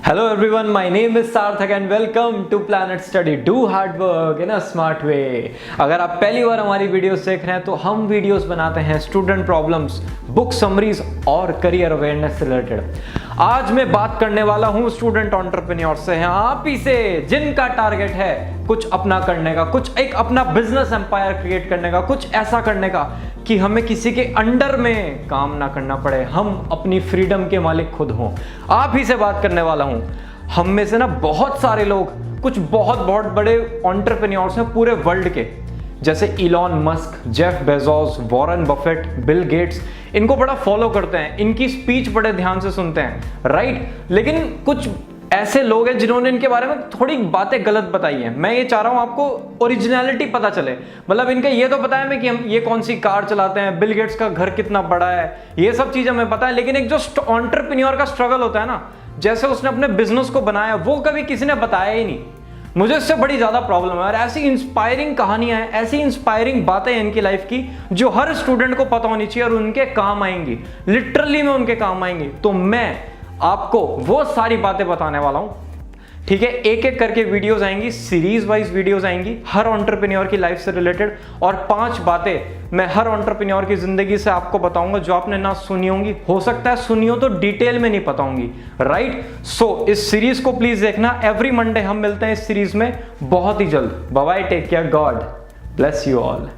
Hello everyone, my name is Sarthak and welcome to Planet Study. Do hard work in a smart way. अगर आप पहली बार हमारी videos देख रहे हैं तो हम वीडियोस बनाते हैं स्टूडेंट प्रॉब्लम्स, बुक समरीज और करियर अवेयरनेस से रिलेटेड। आज मैं बात करने वाला हूं स्टूडेंट एंटरप्रेन्योर से, हैं आप ही से, जिनका टारगेट है कुछ अपना करने का, कुछ एक अपना बिजनेस एम्पायर क्रिएट करने का, कुछ ऐसा करने का कि हमें किसी के अंडर में काम ना करना पड़े, हम अपनी फ्रीडम के मालिक खुद हों। आप ही से बात करने वाला हूं। हम में से ना बहुत सारे लोग कुछ बहुत बहुत बड़े एंटरप्रेन्योर्स हैं पूरे वर्ल्ड के, जैसे Elon Musk, Jeff Bezos, Warren Buffett, Bill Gates. इनको बड़ा फॉलो करते हैं, इनकी स्पीच बड़े ध्यान से सुनते हैं, राइट। लेकिन कुछ ऐसे लोग हैं जिन्होंने इनके बारे में थोड़ी बातें गलत बताई हैं। मैं ये चाह रहा हूं आपको ओरिजिनलिटी पता चले, मतलब इनका ये तो पता है हमें कि हम ये कौन सी कार चलाते हैं, बिल गेट्स का घर कितना बड़ा है, ये सब चीजें हमें पता है। लेकिन एक जो एंटरप्रेन्योर का स्ट्रगल होता है ना, जैसे उसने अपने बिजनेस को बनाया, वो कभी किसी ने बताया ही नहीं। मुझे इससे बड़ी ज्यादा प्रॉब्लम है। और ऐसी इंस्पायरिंग कहानियां हैं, ऐसी इंस्पायरिंग बातें हैं इनकी लाइफ की जो हर स्टूडेंट को पता होनी चाहिए और उनके काम आएंगी, लिटरली में उनके काम आएंगी। तो मैं आपको वो सारी बातें बताने वाला हूं, ठीक है। एक एक करके वीडियोस आएंगी, सीरीज वाइज वीडियोस आएंगी हर एंटरप्रेन्योर की लाइफ से रिलेटेड, और 5 बातें मैं हर एंटरप्रेन्योर की जिंदगी से आपको बताऊंगा जो आपने ना सुनी होंगी, हो सकता है सुनी हो तो डिटेल में नहीं पता होंगी, राइट। सो इस सीरीज को प्लीज देखना। एवरी मंडे हम मिलते हैं इस सीरीज में बहुत ही जल्द। Bye bye, take care, God bless you all.